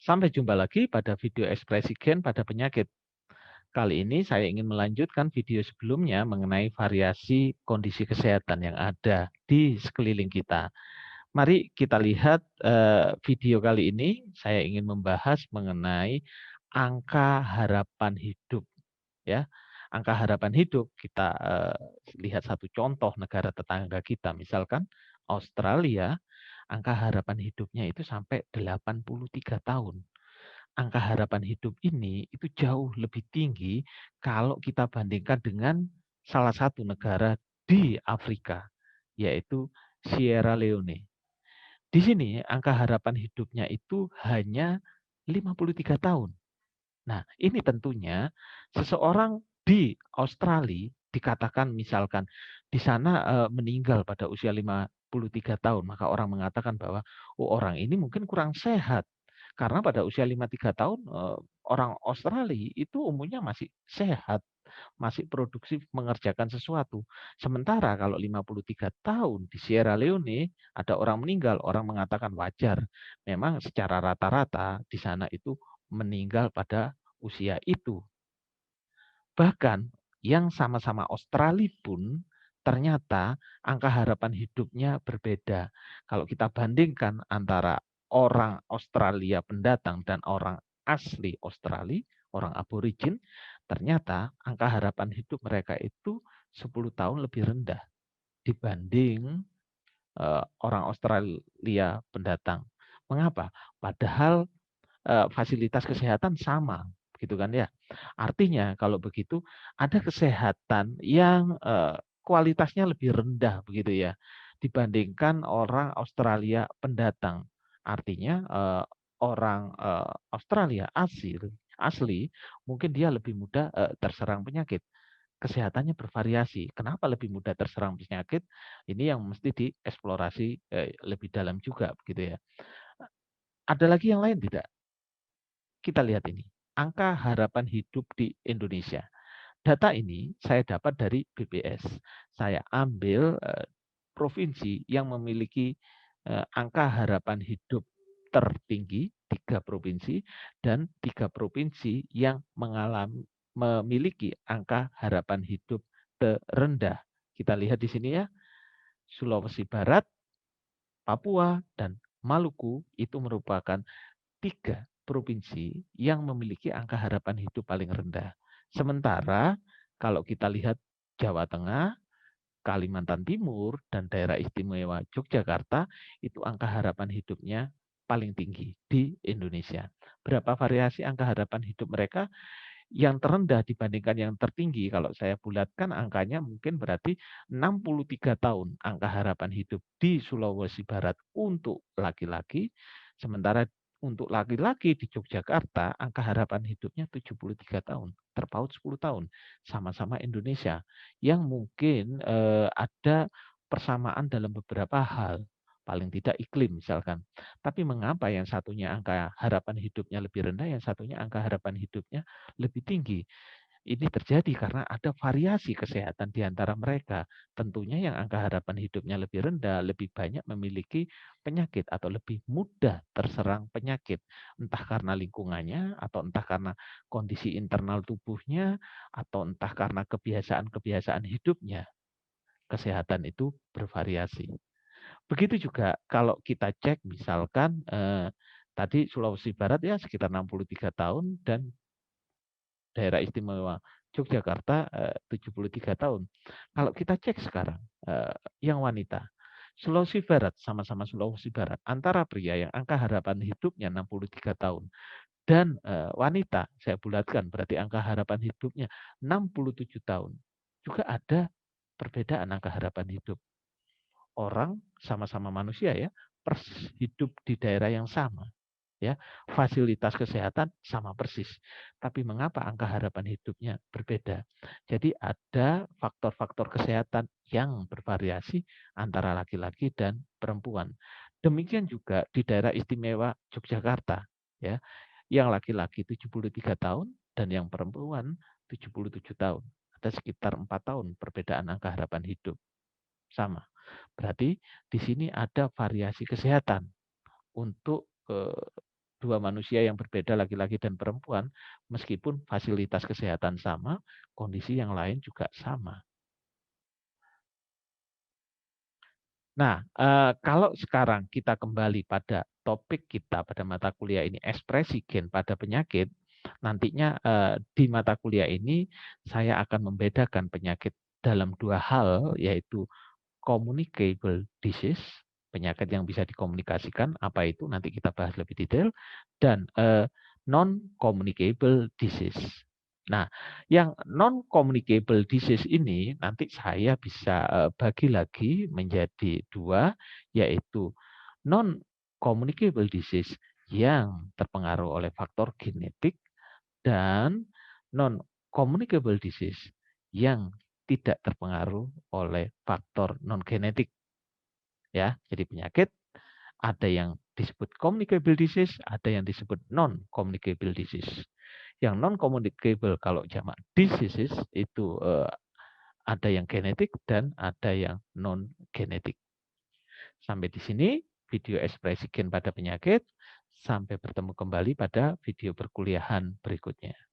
Sampai jumpa lagi pada video ekspresi gen pada penyakit. Kali ini saya ingin melanjutkan video sebelumnya mengenai variasi kondisi kesehatan yang ada di sekeliling kita. Mari kita lihat video kali ini. Saya ingin membahas mengenai angka harapan hidup. Ya, angka harapan hidup kita lihat satu contoh negara tetangga kita, misalkan Australia, angka harapan hidupnya itu sampai 83 tahun. Angka harapan hidup ini itu jauh lebih tinggi kalau kita bandingkan dengan salah satu negara di Afrika, yaitu Sierra Leone. Di sini angka harapan hidupnya itu hanya 53 tahun. Nah, ini tentunya seseorang di Australia dikatakan misalkan di sana meninggal pada usia 53 tahun, maka orang mengatakan bahwa oh, orang ini mungkin kurang sehat. Karena pada usia 53 tahun orang Australia itu umumnya masih sehat, masih produktif mengerjakan sesuatu. Sementara kalau 53 tahun di Sierra Leone ada orang meninggal, orang mengatakan wajar. Memang secara rata-rata di sana itu meninggal pada usia itu. Bahkan yang sama-sama Australia pun ternyata angka harapan hidupnya berbeda. Kalau kita bandingkan antara orang Australia pendatang dan orang asli Australia, orang aborigin, ternyata angka harapan hidup mereka itu 10 tahun lebih rendah dibanding orang Australia pendatang. Mengapa? Padahal fasilitas kesehatan sama, gitu kan ya. Artinya kalau begitu ada kesehatan yang kualitasnya lebih rendah begitu ya dibandingkan orang Australia pendatang. Artinya orang Australia asli mungkin dia lebih mudah terserang penyakit. Kesehatannya bervariasi. Kenapa lebih mudah terserang penyakit? Ini yang mesti dieksplorasi lebih dalam juga begitu ya. Ada lagi yang lain tidak? Kita lihat ini, angka harapan hidup di Indonesia. Data ini saya dapat dari BPS. Saya ambil provinsi yang memiliki angka harapan hidup tertinggi, 3 provinsi, dan 3 provinsi yang memiliki angka harapan hidup terendah. Kita lihat di sini ya, Sulawesi Barat, Papua, dan Maluku itu merupakan 3 provinsi yang memiliki angka harapan hidup paling rendah. Sementara kalau kita lihat Jawa Tengah, Kalimantan Timur, dan daerah istimewa Yogyakarta, itu angka harapan hidupnya paling tinggi di Indonesia. Berapa variasi angka harapan hidup mereka? Yang terendah dibandingkan yang tertinggi, kalau saya bulatkan angkanya mungkin berarti 63 tahun angka harapan hidup di Sulawesi Barat untuk laki-laki, sementara untuk laki-laki di Yogyakarta angka harapan hidupnya 73 tahun, terpaut 10 tahun, sama-sama Indonesia, yang mungkin ada persamaan dalam beberapa hal, paling tidak iklim misalkan. Tapi mengapa yang satunya angka harapan hidupnya lebih rendah, yang satunya angka harapan hidupnya lebih tinggi? Ini terjadi karena ada variasi kesehatan di antara mereka. Tentunya yang angka harapan hidupnya lebih rendah, lebih banyak memiliki penyakit atau lebih mudah terserang penyakit. Entah karena lingkungannya, atau entah karena kondisi internal tubuhnya, atau entah karena kebiasaan-kebiasaan hidupnya. Kesehatan itu bervariasi. Begitu juga kalau kita cek misalkan tadi Sulawesi Barat ya sekitar 63 tahun dan daerah istimewa Yogyakarta 73 tahun. Kalau kita cek sekarang yang wanita, Sulawesi Barat, sama-sama Sulawesi Barat, antara pria yang angka harapan hidupnya 63 tahun dan wanita, saya bulatkan berarti angka harapan hidupnya 67 tahun. Juga ada perbedaan angka harapan hidup. Orang sama-sama manusia ya, hidup di daerah yang sama. Ya, fasilitas kesehatan sama persis. Tapi mengapa angka harapan hidupnya berbeda? Jadi ada faktor-faktor kesehatan yang bervariasi antara laki-laki dan perempuan. Demikian juga di daerah istimewa Yogyakarta, ya. Yang laki-laki 73 tahun dan yang perempuan 77 tahun. Ada sekitar 4 tahun perbedaan angka harapan hidup. Sama. Berarti di sini ada variasi kesehatan untuk dua manusia yang berbeda, laki-laki dan perempuan, meskipun fasilitas kesehatan sama, kondisi yang lain juga sama. Nah, kalau sekarang kita kembali pada topik kita pada mata kuliah ini, ekspresi gen pada penyakit, nantinya di mata kuliah ini saya akan membedakan penyakit dalam dua hal, yaitu communicable disease, penyakit yang bisa dikomunikasikan, apa itu nanti kita bahas lebih detail, dan non-communicable disease. Nah, yang non-communicable disease ini nanti saya bisa bagi lagi menjadi dua, yaitu non-communicable disease yang terpengaruh oleh faktor genetik dan non-communicable disease yang tidak terpengaruh oleh faktor non-genetik. Ya, jadi penyakit ada yang disebut communicable disease, ada yang disebut non-communicable disease. Yang non-communicable kalau jamak diseases itu ada yang genetik dan ada yang non-genetik. Sampai di sini video ekspresi gen pada penyakit. Sampai bertemu kembali pada video perkuliahan berikutnya.